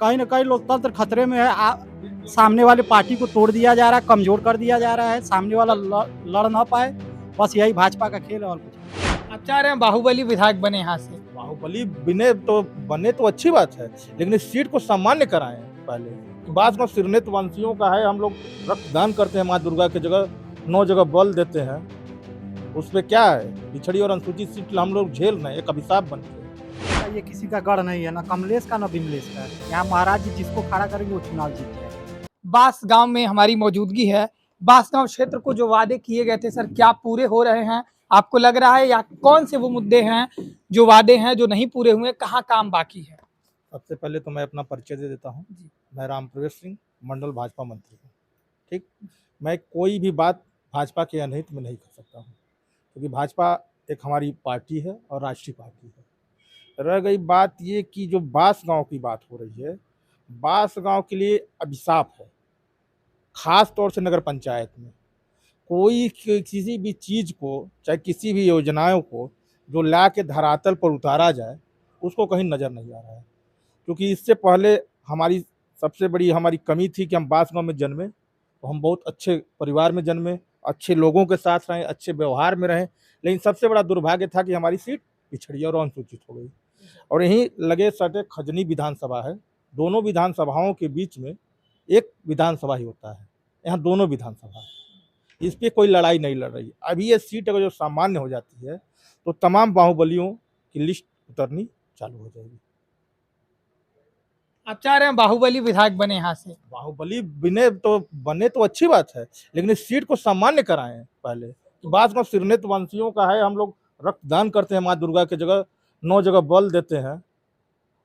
कहीं ना कहीं लोकतंत्र खतरे में है। सामने वाले पार्टी को तोड़ दिया जा रहा है, कमजोर कर दिया जा रहा है, सामने वाला लड़ ना पाए। बस यही भाजपा का खेल है और कुछ नहीं। आप चाह रहे हैं बाहुबली विधायक बने यहाँ से? बाहुबली बने तो अच्छी बात है, लेकिन इस सीट को सामान्य कराएं पहले। बात में सिरनेत वंशियों का है, हम लोग रक्तदान करते हैं माँ दुर्गा की जगह, 9 जगह बल देते हैं। उसमें क्या है, पिछड़ी और अनुसूचित सीट हम लोग झेल रहे हैं, एक अभिशाप बन के। ये किसी का गढ़ नहीं है, ना कमलेश का ना विमलेश का है। यहाँ महाराज जी जिसको खड़ा करेंगे वो चुनाव जीत जाएगा। बास गांव में हमारी मौजूदगी है। बास गांव क्षेत्र को जो वादे किए गए थे सर, क्या पूरे हो रहे हैं आपको लग रहा है, या कौन से वो मुद्दे हैं जो वादे हैं जो नहीं पूरे हुए, कहाँ काम बाकी है? सबसे पहले तो मैं अपना परिचय दे देता हूँ। मैं राम प्रवेश सिंह, मंडल भाजपा मंत्री हूँ। ठीक, मैं कोई भी बात भाजपा के अनहित में नहीं कर सकता हूँ, क्योंकि भाजपा एक हमारी पार्टी है और राष्ट्रीय पार्टी है। रह गई बात ये कि जो बास गांव की बात हो रही है, बास गांव के लिए अभिशाप है, खास तौर से नगर पंचायत में। कोई किसी भी चीज़ को, चाहे किसी भी योजनाओं को जो ला के धरातल पर उतारा जाए, उसको कहीं नज़र नहीं आ रहा है। क्योंकि इससे पहले हमारी सबसे बड़ी हमारी कमी थी कि हम बास गांव में जन्मे, तो हम बहुत अच्छे परिवार में जन्मे, अच्छे लोगों के साथ रहें, अच्छे व्यवहार में रहें। लेकिन सबसे बड़ा दुर्भाग्य था कि हमारी सीट पिछड़ी और अनुसूचित हो गई। और यहीं लगे सटे खजनी विधानसभा है, दोनों विधानसभाओं के बीच में एक विधानसभा ही होता है, यहाँ दोनों विधानसभा है। इस पर कोई लड़ाई नहीं लड़ रही। अभी ये सीट अगर जो सामान्य हो जाती है तो तमाम बाहुबलियों की लिस्ट उतरनी चालू हो जाएगी। आप चाह रहे हैं बाहुबली विधायक बने यहाँ से? बाहुबली बने तो अच्छी बात है, लेकिन इस सीट को सामान्य कराएं पहले। बात में सिरनेत वंशियों का है, हम लोग रक्तदान करते हैं माँ दुर्गा की जगह, 9 जगह बल देते हैं।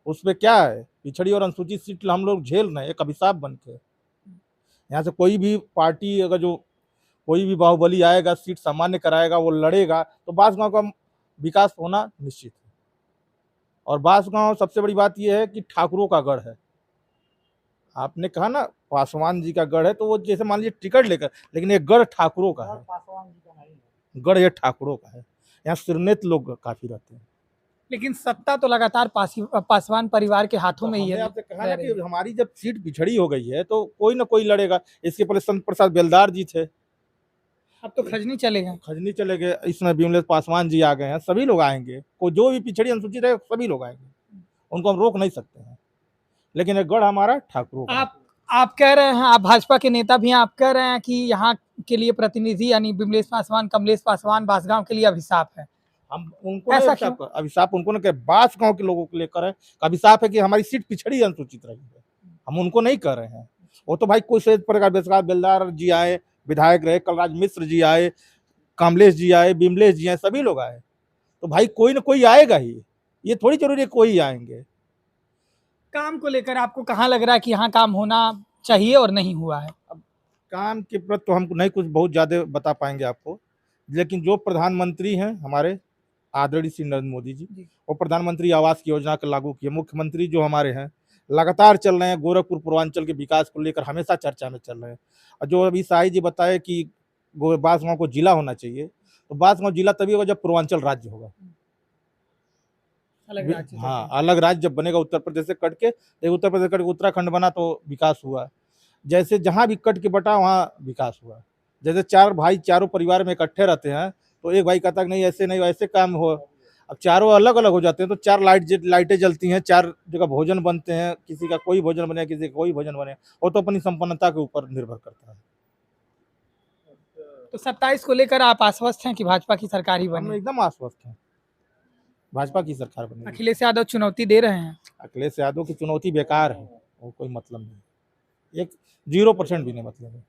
उसमें क्या है, पिछड़ी और अनुसूचित सीट हम लोग झेल रहे हैं, एक अभिशाप बन के। यहाँ से कोई भी पार्टी अगर जो कोई भी बाहुबली आएगा, सीट सामान्य कराएगा, वो लड़ेगा, तो बास गांव का विकास होना निश्चित है। और बास गांव सबसे बड़ी बात यह है कि ठाकुरों का गढ़ है। आपने कहा ना पासवान जी का गढ़ है, तो वो जैसे मान लीजिए टिकट लेकर, लेकिन ये गढ़ ठाकुरों का है, गढ़ ये ठाकुरों का है। यहाँ सिरनेत लोग काफी रहते हैं। लेकिन सत्ता तो लगातार पासवान परिवार के हाथों में ही है। आपसे कहा ना कि हमारी जब सीट पिछड़ी हो गई है तो कोई ना कोई लड़ेगा। इसके पहले संत प्रसाद बेलदार जी थे, अब तो खजनी चले गए। खजनी चले गए, इसमें विमलेश पासवान जी आ गए हैं। सभी लोग आएंगे, को जो भी पिछड़ी अनुसूचित है सभी लोग आएंगे, उनको हम रोक नहीं सकते हैं। लेकिन ये गढ़ हमारा ठाकुरों का। आप कह रहे हैं, आप भाजपा के नेता भी हैं, आप कह रहे हैं कि यहाँ के लिए प्रतिनिधि यानी विमलेश पासवान, कमलेश पासवान बासगांव के लिए अभिशाप है। हम उनको अभिशाप उनको नहीं, बास गांव के लोगों को लेकर है। अभिशाप है कि हमारी सीट पिछड़ी अनुसूचित रही है, हम उनको नहीं कर रहे हैं। वो तो भाई कोई से प्रसाद बेलदार जी आए, विधायक रहे, कलराज मिश्र जी आए, कमलेश जी आए, विमलेश जी आए, सभी लोग आए, तो भाई कोई ना कोई आएगा ही। ये थोड़ी जरूरी है कोई आएंगे। काम को लेकर आपको कहाँ लग रहा है कि यहाँ काम होना चाहिए और नहीं हुआ है? अब काम के प्रति तो हम नहीं कुछ बहुत ज़्यादा बता पाएंगे आपको, लेकिन जो प्रधानमंत्री हैं हमारे आदरणीय श्री नरेंद्र मोदी जी, वो प्रधानमंत्री आवास की योजना को लागू किए। मुख्यमंत्री जो हमारे हैं लगातार चल रहे हैं, गोरखपुर पूर्वांचल के विकास को लेकर हमेशा चर्चा में चल रहे हैं। और जो अभी शाही जी बताए कि बांसगांव को जिला होना चाहिए, तो बांसगांव जिला तभी होगा जब पूर्वांचल राज्य होगा। हाँ, अलग राज्य जब बनेगा, उत्तर प्रदेश से कट के, उत्तर प्रदेश कट के उत्तराखंड बना तो विकास हुआ। जैसे जहाँ भी कट के बटा वहाँ विकास हुआ। जैसे 4 भाई चारों परिवार में इकट्ठे रहते हैं, तो एक भाई कहता है नहीं ऐसे नहीं, ऐसे काम हो। अब चारों अलग अलग हो जाते हैं तो 4 लाइटें जलती हैं, 4 जगह भोजन बनते हैं, किसी का कोई भोजन बने, किसी का कोई भोजन बने, वो तो अपनी संपन्नता के ऊपर निर्भर करता है। तो 27 को लेकर आप आश्वस्त हैं कि भाजपा की सरकार ही बने? हम एकदम आश्वस्त हैं, भाजपा की सरकार बनेगी। अखिलेश यादव चुनौती दे रहे हैं? अखिलेश यादव की चुनौती बेकार है, वो कोई मतलब नहीं, एक 0% भी नहीं मतलब है।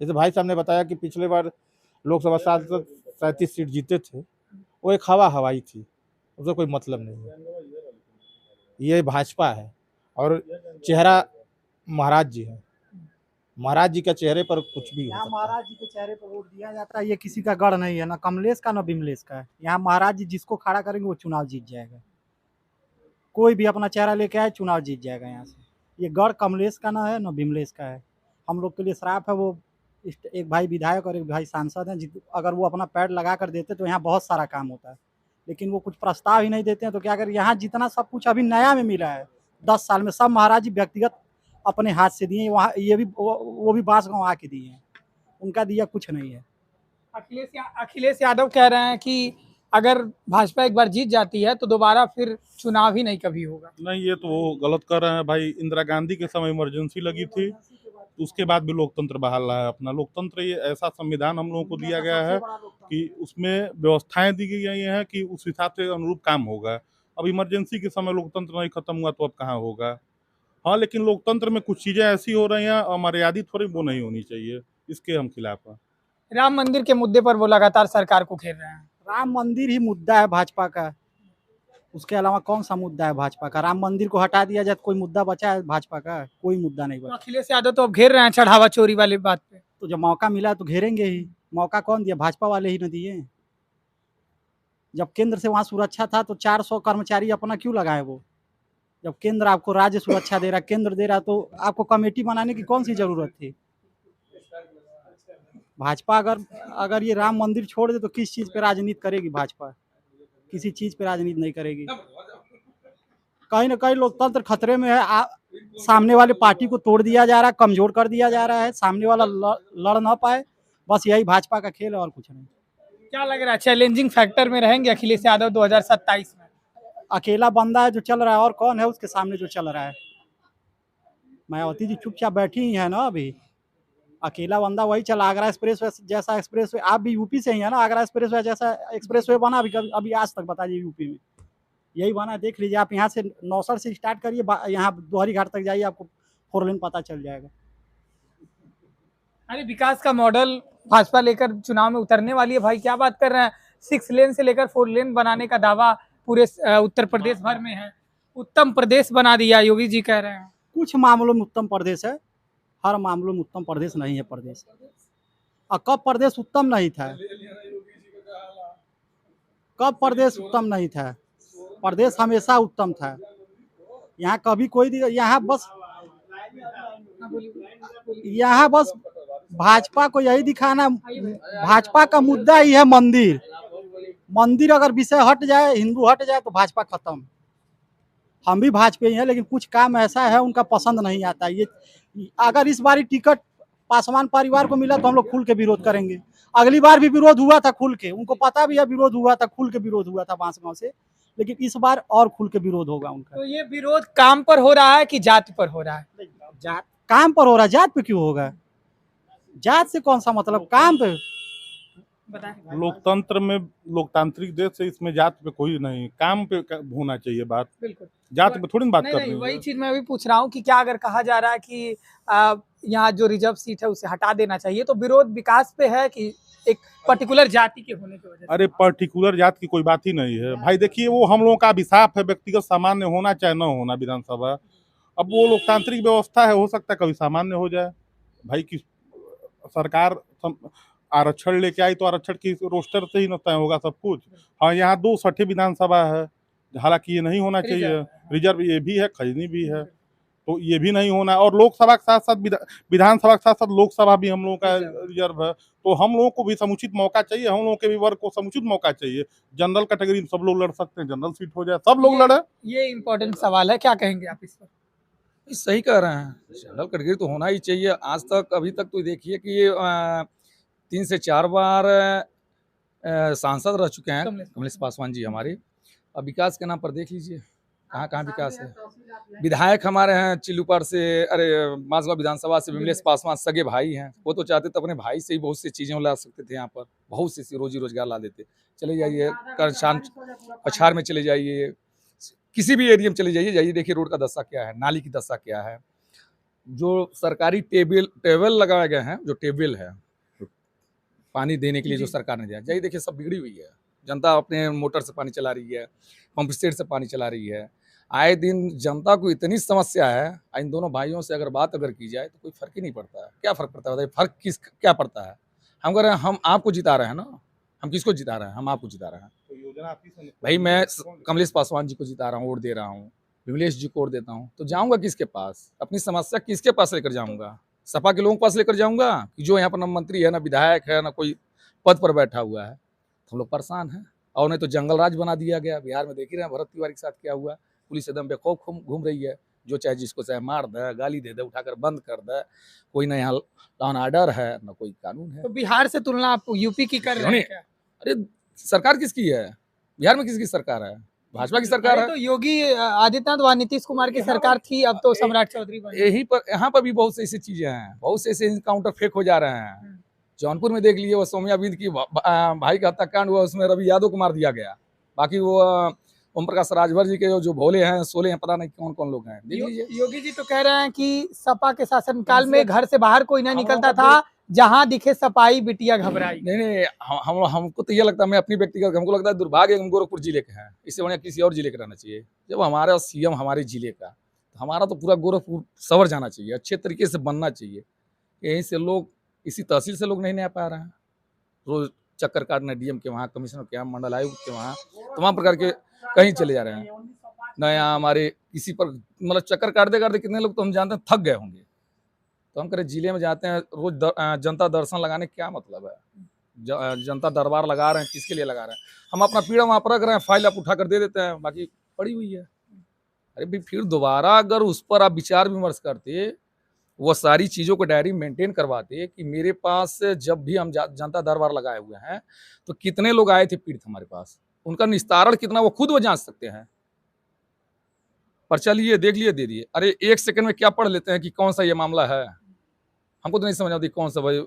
जैसे भाई साहब ने बताया कि पिछले बार लोकसभा सांसद 37 सीट जीते थे, वो एक हवाई थी, उसका कोई मतलब नहीं है। ये भाजपा है और चेहरा महाराज जी है, महाराज जी के चेहरे पर कुछ भी हो सकता है। महाराज जी के चेहरे पर वोट दिया जाता है। ये किसी का गढ़ नहीं है, ना कमलेश का ना विमलेश का है। यहाँ महाराज जी जिसको खड़ा करेंगे वो चुनाव जीत जाएगा। कोई भी अपना चेहरा लेके आए चुनाव जीत जाएगा यहाँ से। ये गढ़ कमलेश का ना है ना विमलेश का है। हम लोग के लिए श्राप है। वो एक भाई विधायक और एक भाई सांसद हैं, अगर वो अपना पैड लगा कर देते तो यहाँ बहुत सारा काम होता है, लेकिन वो कुछ प्रस्ताव ही नहीं देते हैं। तो क्या करें, यहाँ जितना सब कुछ अभी नया में मिला है 10 साल में सब महाराज जी व्यक्तिगत अपने हाथ से दिए। वहाँ ये भी वो भी बांसगांव आके दिए हैं, उनका दिया कुछ नहीं है। अखिलेश यादव कह रहे हैं कि अगर भाजपा एक बार जीत जाती है तो दोबारा फिर चुनाव ही नहीं कभी होगा। नहीं, ये तो वो गलत कर रहे हैं भाई। इंदिरा गांधी के समय इमरजेंसी लगी थी, उसके बाद भी लोकतंत्र बहाल रहा है अपना। लोकतंत्र ये ऐसा संविधान हम लोगों को दिया गया है कि उसमें व्यवस्थाएं दी गई हैं कि उस हिसाब से अनुरूप काम होगा। अब इमरजेंसी के समय लोकतंत्र नहीं खत्म हुआ तो अब कहाँ होगा। हाँ, लेकिन लोकतंत्र में कुछ चीजें ऐसी हो रही हैं अमर्यादित हो रही, वो नहीं होनी चाहिए, इसके हम खिलाफ हैं। राम मंदिर के मुद्दे पर वो लगातार सरकार को घेर रहे हैं। राम मंदिर ही मुद्दा है भाजपा का, उसके अलावा कौन सा मुद्दा है भाजपा का? राम मंदिर को हटा दिया जाए तो कोई मुद्दा बचा है भाजपा का? कोई मुद्दा नहीं तो बचा। अखिलेश यादव तो अब घेर रहे हैं चढ़ावा चोरी वाली बात पे। तो जब मौका मिला तो घेरेंगे ही। मौका कौन दिया? भाजपा वाले ही न दिए। जब केंद्र से वहाँ सुरक्षा था तो 400 कर्मचारी अपना क्यों लगाए वो? जब केंद्र आपको राज्य सुरक्षा दे रहा, केंद्र दे रहा, तो आपको कमेटी बनाने की कौन सी जरूरत थी? भाजपा अगर ये राम मंदिर छोड़ दे तो किस चीज पे राजनीति करेगी भाजपा? किसी चीज पे राजनीति नहीं करेगी। कहीं ना कहीं लोकतंत्र खतरे में है। सामने वाले पार्टी को तोड़ दिया जा रहा है, कमजोर कर दिया जा रहा है, सामने वाला लड़ ना पाए। बस यही भाजपा का खेल है और कुछ नहीं। क्या लग रहा है चैलेंजिंग फैक्टर में रहेंगे अखिलेश यादव 2027 में? अकेला बंदा है जो चल रहा है, और कौन है उसके सामने जो चल रहा है? मायावती जी चुपचाप बैठी ही है ना अभी। अकेला बंदा वही चला। आगरा एक्सप्रेस वे जैसा एक्सप्रेस वे, आप भी यूपी से ही है ना? आगरा एक्सप्रेस वे जैसा एक्सप्रेस वे बना अभी आज तक बताइए यूपी में? यही बना, देख लीजिए आप। यहाँ से नौसर से स्टार्ट करिए, यहाँ दोहरी घाट तक जाइए, आपको 4 लेन पता चल जाएगा। अरे विकास का मॉडल भाजपा लेकर चुनाव में उतरने वाली है भाई, क्या बात कर रहे हैं? 6 लेन से लेकर 4 लेन बनाने का दावा पूरे उत्तर प्रदेश भर में है। उत्तम प्रदेश बना दिया योगी जी कह रहे हैं। कुछ मामलों में उत्तम प्रदेश है, हर मामलों में उत्तम प्रदेश नहीं है प्रदेश। और कब प्रदेश उत्तम नहीं था? कब प्रदेश उत्तम नहीं था? प्रदेश हमेशा उत्तम था। यहाँ कभी कोई यहाँ बस भाजपा को यही दिखाना। भाजपा का मुद्दा ही है मंदिर। मंदिर अगर विषय हट जाए, हिंदू हट जाए तो भाजपा खत्म। हम भी भाजपा ही हैं, लेकिन कुछ काम ऐसा है उनका पसंद नहीं आता। ये अगर इस बार टिकट पासवान परिवार को मिला तो हम लोग खुल के विरोध करेंगे। अगली बार भी विरोध हुआ था खुल के, उनको पता भी है विरोध हुआ था, खुल के विरोध हुआ था बांसगांव से, लेकिन इस बार और खुल के विरोध होगा उनका। तो ये विरोध काम पर हो रहा है कि जाति पर हो रहा है? जात काम पर हो रहा है, जात पे क्यों होगा? जात से कौन सा मतलब? काम पे। लोकतंत्र में, लोकतांत्रिक देश से इसमें जात पे कोई नहीं, काम पे होना चाहिए बात। बिल्कुल, जात पे थोड़ी ना बात नहीं, कर नहीं, रही है। वही चीज मैं भी पूछ रहा हूँ कि क्या अगर कहा जा रहा है कि यहाँ जो रिजर्व सीट है उसे हटा देना चाहिए, तो विरोध विकास पे है कि एक पर्टिकुलर जाति के होने की वजह से? अरे पर्टिकुलर जात की कोई बात ही नहीं है भाई। देखिए, वो हम लोगों का अभिशाप है, व्यक्तिगत सामान्य होना चाहे न होना विधानसभा। अब वो लोकतांत्रिक व्यवस्था है, हो सकता है कभी सामान्य हो जाए भाई। की सरकार आरक्षण लेके आई तो आरक्षण की रोस्टर से ही न तय होगा सब कुछ। हाँ, यहाँ 2 सठे विधानसभा है, हालांकि ये नहीं होना चाहिए। रिजर्व ये भी है, खजनी भी है, तो ये भी नहीं होना। और लोकसभा के साथ साथ विधानसभा के साथ साथ लोकसभा भी हम लोगों का रिजर्व है, तो हम लोगों को भी समुचित मौका चाहिए। हम लोगों के भी वर्ग को समुचित मौका चाहिए। जनरल कैटेगरी में सब लोग लड़ सकते हैं, जनरल सीट हो जाए, सब लोग लड़े। ये इम्पोर्टेंट सवाल है, क्या कहेंगे आप इस पर? सही कह रहे हैं, जनरल कैटेगरी तो होना ही चाहिए। आज तक अभी तक तो देखिए कि ये 3 से 4 बार सांसद रह चुके हैं कमलेश पासवान जी हमारे। अब विकास के नाम पर देख लीजिए कहाँ कहाँ विकास है। विधायक हमारे हैं चिल्लूपार से, अरे माजगा विधानसभा से विमलेश पासवान सगे भाई हैं। वो तो चाहते तो अपने भाई से ही बहुत सी चीज़ें ला सकते थे, यहाँ पर बहुत सी रोजी रोजगार ला देते। चले जाइए करसान पछाड़ में, चले जाइए किसी भी एरिया में चले जाइए, देखिए रोड का दशा क्या है, नाली की दशा क्या है। जो सरकारी टेबल लगाए गए हैं, जो टेबल है पानी देने के लिए जो सरकार ने दिया, जाइए देखिए सब बिगड़ी हुई है। जनता अपने मोटर से पानी चला रही है, पंप सेट से पानी चला रही है। आए दिन जनता को इतनी समस्या है। इन दोनों भाइयों से अगर बात अगर की जाए तो कोई फर्क ही नहीं पड़ता है। क्या फर्क पड़ता है? फर्क क्या पड़ता है? हम कह रहे हैं हम आपको जिता रहे हैं ना। हम किसको जिता रहे हैं? हम आपको जिता रहे हैं भाई। मैं कमलेश पासवान जी को जिता रहा हूँ, वोट दे रहा हूँ, विमलेश जी को वोट देता हूँ, तो जाऊँगा किसके पास? अपनी समस्या किसके पास लेकर जाऊँगा? सपा के लोगों के पास लेकर जाऊँगा कि जो यहाँ पर ना मंत्री है, ना विधायक है, ना कोई पद पर बैठा हुआ है? तो हम लोग परेशान हैं। और नहीं तो जंगल राज बना दिया गया। बिहार में देख ही रहे हैं भरत तिवारी के साथ क्या हुआ। पुलिस एकदम बेखौफ घूम रही है। जो चाहे जिसको चाहे मार दे, गाली दे दे, उठाकर बंद कर दे। कोई ना यहाँ लॉ एंड ऑर्डर है, ना कोई कानून है। तो बिहार से तुलना आप यूपी की कर रहे हैं क्या? अरे सरकार किसकी है? बिहार में किसकी सरकार है? भाजपा की सरकार अरे है। तो योगी आदित्यनाथ व नीतीश कुमार की सरकार थी, अब तो सम्राट चौधरी बने। यहीं पर, यहाँ पर भी बहुत से ऐसी चीजें हैं, बहुत से ऐसे इनकाउंटर फेक हो जा रहे हैं। जौनपुर में देख लिए, वो सौम्या विद की भाई का हत्याकांड हुआ, उसमें रवि यादव को मार दिया गया। बाकी वो ओम प्रकाश राजभर जी के जो भोले हैं, सोले हैं, पता नहीं कौन कौन लोग हैं, देख लीजिए। योगी जी तो कह रहे हैं कि सपा के शासनकाल में घर से बाहर कोई ना निकलता था, जहां दिखे सपाई बिटिया घबराई। नहीं, हमको तो ये लगता है, मैं अपनी व्यक्तिगत, हमको लगता है दुर्भाग्य हम गोरखपुर जिले के हैं, इससे बढ़िया किसी और जिले का रहना चाहिए। जब हमारा सीएम हमारे जिले का, तो हमारा तो पूरा गोरखपुर सवर जाना चाहिए, अच्छे तरीके से बनना चाहिए। यहीं से लोग, इसी तहसील से लोग नहीं आ पा रहे हैं, रोज चक्कर काटने डीएम के वहाँ, कमिश्नर के यहाँ, मंडल आयुक्त के वहाँ, तमाम प्रकार के कहीं चले जा रहे हैं। न यहाँ हमारे किसी पर मतलब चक्कर काटते काटते कितने लोग तो हम जानते हैं थक गए होंगे। तो हम करें जिले में जाते हैं रोज जनता दर्शन लगाने, क्या मतलब है? जनता दरबार लगा रहे हैं, किसके लिए लगा रहे हैं? हम अपना पीड़ा वहाँ पर रख रहे हैं, फाइल आप उठा कर दे देते हैं, बाकी पड़ी हुई है। अरे भाई, फिर दोबारा अगर उस पर आप विचार विमर्श करते, वो सारी चीज़ों को डायरी मेंटेन करवाते कि मेरे पास जब भी हम जनता दरबार लगाए हुए हैं तो कितने लोग आए थे पीड़ित हमारे पास, उनका निस्तारण कितना, वो खुद वो जांच सकते हैं। पर्चा लिए, देख लिए, दे दिए। अरे 1 सेकंड में क्या पढ़ लेते हैं कि कौन सा ये मामला है? हमको तो नहीं समझ आती कौन सा। भाई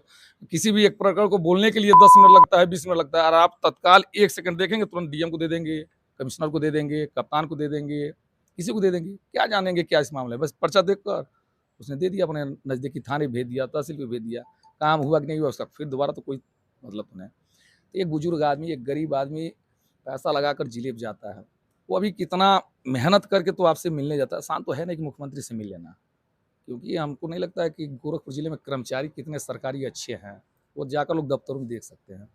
किसी भी एक प्रकरण को बोलने के लिए 10 मिनट लगता है, 20 मिनट लगता है, और आप तत्काल 1 सेकंड देखेंगे, तुरंत डीएम को दे देंगे, कमिश्नर को दे देंगे, कप्तान को दे देंगे, किसी को दे देंगे। क्या जानेंगे क्या इस मामले में? बस पर्चा देखकर उसने दे दिया, अपने नज़दीकी थाने भेज दिया, तहसील पे भेज दिया, काम हुआ कि नहीं हुआ उसका फिर दोबारा तो कोई मतलब तो नहीं। तो एक बुजुर्ग आदमी, एक गरीब आदमी पैसा लगाकर जिले जाता है, वो अभी कितना मेहनत करके तो आपसे मिलने जाता है। आसान तो है नहीं कि मुख्यमंत्री से मिल लेना, क्योंकि हमको नहीं लगता है कि गोरखपुर जिले में कर्मचारी कितने सरकारी अच्छे हैं, वो जाकर लोग दफ्तरों में देख सकते हैं।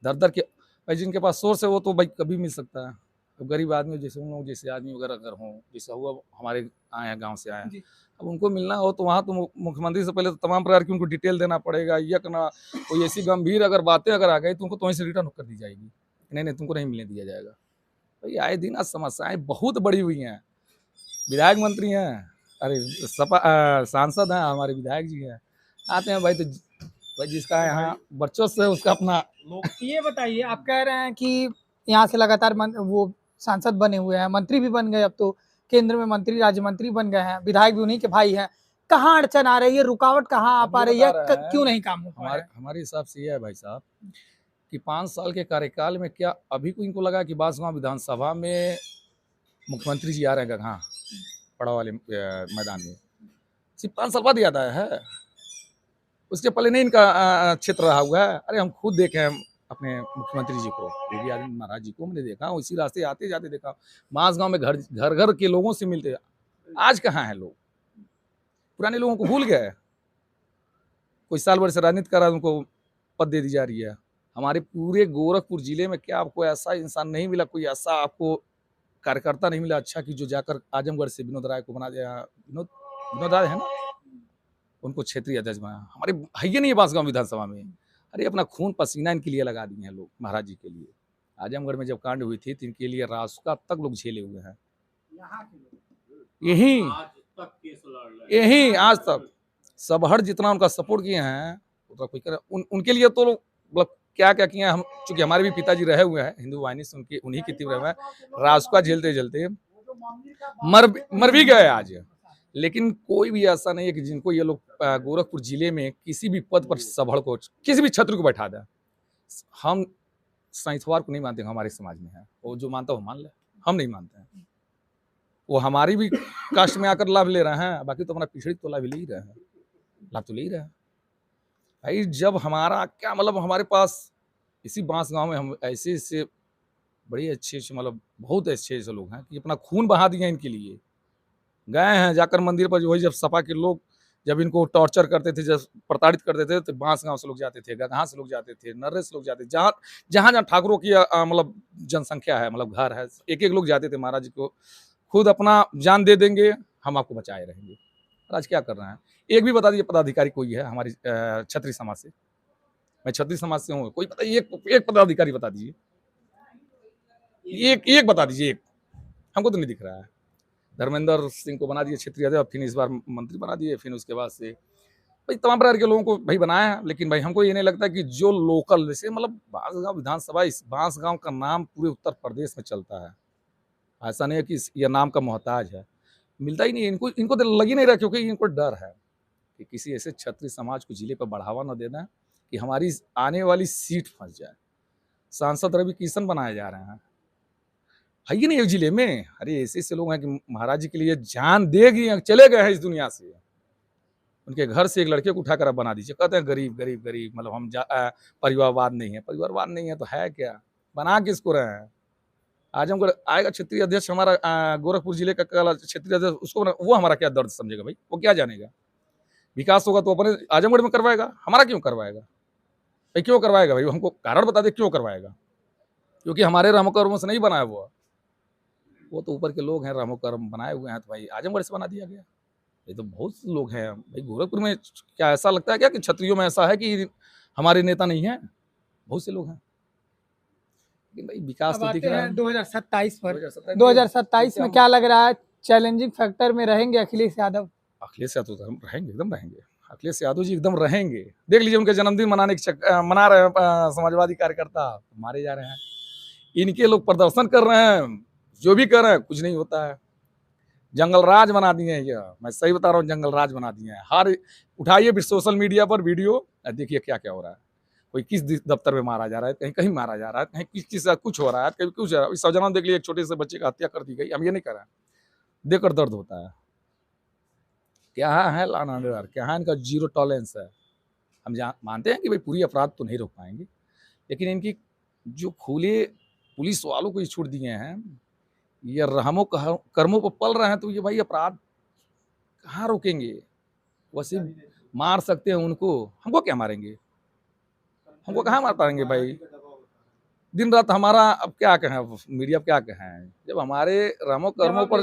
दर के भाई जिनके पास सोर्स है वो तो भाई कभी मिल सकता है। अब गरीब आदमी जैसे उन लोग जैसे आदमी वगैरह अगर हों, जैसा हुआ हमारे आए हैं, गाँव से आए हैं, अब उनको मिलना हो तो वहाँ तो मुख्यमंत्री से पहले तो तमाम प्रकार की उनको डिटेल देना पड़ेगा, या करना कोई ऐसी गंभीर अगर बातें अगर आ गई तो उनको तो वहीं से रिटर्न कर दी जाएगी, नहीं तुमको नहीं मिलने दिया जाएगा। भाई आए दिन आज समस्याएं बहुत बड़ी हुई हैं। विधायक मंत्री हैं, अरे सपा सांसद हैं, हमारे विधायक जी हैं, आते हैं भाई, तो भाई जिसका यहाँ वर्चस्व है उसका अपना। ये बताइए, आप कह रहे हैं कि यहाँ से लगातार वो सांसद बने हुए हैं, मंत्री भी बन गए, अब तो केंद्र में मंत्री, राज्य मंत्री बन गए हैं, विधायक भी उन्हीं के भाई हैं। कहाँ अड़चन आ रही है, रुकावट कहाँ आ पा रही है, क्यों नहीं काम हो पा रहा है? हमारे हिसाब से ये है भाई साहब कि 5 साल के कार्यकाल में क्या अभी को इनको लगा कि बांसगांव विधानसभा में मुख्यमंत्री जी आ रहे हैं कहाँ पड़ा वाले मैदान में? सिर्फ 5 साल बाद याद आया है, उसके पहले नहीं इनका क्षेत्र रहा हुआ है। अरे हम खुद देखे हैं अपने मुख्यमंत्री जी को, योगी आदित्यनाथ महाराज जी को मैंने देखा, उसी रास्ते आते जाते देखा, बांसगांव में घर के लोगों से मिलते। आज कहाँ हैं लोग? पुराने लोगों को भूल गए। कोई साल भर से राजनीति कर रहा है, उनको पद दे दी जा रही है। हमारे पूरे गोरखपुर जिले में क्या आपको ऐसा इंसान नहीं मिला, कोई ऐसा आपको कार्यकर्ता नहीं मिला अच्छा कि जो जाकर आजमगढ़ से विनोद राय को बना दिया? विनोद राय है ना, उनको क्षेत्रीय अध्यक्ष बनाया। हमारे है नहीं है बांसगांव विधानसभा में। अरे अपना खून पसीना इनके लिए लगा दिए हैं लोग, महाराज जी के लिए। आजमगढ़ में जब कांड हुई थी तो इनके लिए रासुका तक लोग झेले हुए हैं, यही आज तक सबहर जितना उनका सपोर्ट किए हैं उतना कोई कर उनके लिए तो मतलब क्या क्या किए हैं। हम चूंकि हमारे भी पिताजी रहे हुए हैं हिंदू वाहिनी से, उनकी उन्हीं की तीव्र में रासुका झेलते झेलते मर भी गए आज। लेकिन कोई भी ऐसा नहीं है कि जिनको ये लोग गोरखपुर जिले में किसी भी पद पर सबहर को, किसी भी छत्र को बैठा दें। हम सैंथवार को नहीं मानते, हमारे समाज में है, वो जो मानता है वो मान ले, हम नहीं मानते हैं। वो हमारी भी कास्ट में आकर लाभ ले रहे हैं, बाकी तो अपना पिछड़ी तो लाभ ले ही रहे हैं, लाभ तो ले ही रहे हैं। भाई जब हमारा क्या मतलब, हमारे पास इसी बांसगांव में हम ऐसे बड़े अच्छे मतलब बहुत अच्छे लोग हैं कि अपना खून बहा दिए इनके लिए। गए हैं जाकर मंदिर पर, वही जब सपा के लोग जब इनको टॉर्चर करते थे, जब प्रताड़ित करते थे, तो बांसगांव से लोग जाते थे, गगहा से लोग जाते थे, नर्रे से लोग जाते थे, जहाँ ठाकुरों की मतलब जनसंख्या है, मतलब घर है, एक लोग जाते थे। महाराज जी को खुद अपना जान दे देंगे, हम आपको बचाए रहेंगे। आज क्या कर रहे हैं? एक भी बता दीजिए पदाधिकारी कोई है हमारी क्षत्रिय समाज से? मैं क्षत्रिय समाज से हूँ, कोई बताइए एक पदाधिकारी बता दीजिए, एक बता दीजिए, एक। हमको तो नहीं दिख रहा है। धर्मेंद्र सिंह को बना दिए क्षेत्रीय अध्यक्ष, फिर इस बार मंत्री बना दिए, फिर उसके बाद से भाई तमाम प्रकार के लोगों को भाई बनाया है। लेकिन भाई हमको ये नहीं लगता कि जो लोकल, जैसे मतलब बांसगांव विधानसभा, इस बांसगांव का नाम पूरे उत्तर प्रदेश में चलता है। ऐसा नहीं है कि यह नाम का मोहताज है, मिलता ही नहीं है इनको, इनको तो लग ही नहीं रहा, क्योंकि इनको डर है कि किसी ऐसे क्षत्रिय समाज को जिले पर बढ़ावा न देना कि हमारी आने वाली सीट फंस जाए। सांसद रवि किशन बनाए जा रहे हैं, है ही नहीं एक जिले में। अरे ऐसे ऐसे लोग हैं कि महाराज जी के लिए जान देगी, चले गए हैं इस दुनिया से। उनके घर से एक लड़के को उठाकर आप बना दीजिए, कहते हैं गरीब गरीब गरीब, मतलब हम परिवारवाद नहीं है। परिवारवाद नहीं है तो है क्या? बना किसको रहे हैं? आजमगढ़ आएगा क्षेत्रीय अध्यक्ष हमारा, गोरखपुर जिले का कल क्षेत्रीय अध्यक्ष, उसको वो हमारा क्या दर्द समझेगा भाई? वो क्या जानेगा? विकास होगा तो अपने आजमगढ़ में करवाएगा, हमारा क्यों करवाएगा भाई? क्यों करवाएगा भाई? हमको कारण बता दे क्यों करवाएगा। क्योंकि हमारे रामोकर्मों से नहीं बनाया वो तो ऊपर के लोग हैं, रामोकर्म बनाए हुए हैं, तो भाई आजमगढ़ से बना दिया गया। ये तो बहुत से लोग हैं भाई। गोरखपुर में क्या ऐसा लगता है क्या कि क्षत्रियों में ऐसा है कि हमारे नेता नहीं है? बहुत से लोग हैं, लेकिन भाई विकास अब तो आते दिख रहा हैं है। 2027 पर। 2027 में क्या लग रहा है, चैलेंजिंग फैक्टर में रहेंगे अखिलेश यादव? अखिलेश यादव तो हम रहेंगे, एकदम रहेंगे। अखिलेश यादव जी एकदम रहेंगे। देख लीजिए उनके जन्मदिन मनाने की मना रहे हैं समाजवादी कार्यकर्ता, मारे जा रहे हैं। इनके लोग प्रदर्शन कर रहे हैं, जो भी कर रहे हैं कुछ नहीं होता है। जंगल राज बना दिए हैं, ये मैं सही बता रहा हूँ, जंगल राज बना दिए हैं। हर उठाइए सोशल मीडिया पर वीडियो, देखिए क्या क्या हो रहा है। कोई किस दफ्तर में मारा जा रहा है, कहीं कहीं मारा जा रहा है, कहीं किस चीज़ का कुछ हो रहा है, कहीं कुछ हो रहा है। इस सौजन्य देख लीजिए, एक छोटे से बच्चे की हत्या कर दी गई। हम ये नहीं कर रहे हैं, देखकर दर्द होता है। क्या है लॉ एंड ऑर्डर, क्या है इनका जीरो टॉलरेंस है। हम मानते हैं कि भाई पूरी अपराध तो नहीं रोक पाएंगे, लेकिन इनकी जो खुले पुलिस वालों को ये छूट दिए हैं, ये रहमों कर्मों पर पल रहे हैं, तो ये भाई अपराध कहाँ रोकेंगे? वैसे मार सकते हैं उनको, हमको क्या मारेंगे? हमको कहाँ मार पाएंगे भाई? दिन रात हमारा, अब क्या कहें, मीडिया क्या कहें, जब हमारे रहमों कर्मों पर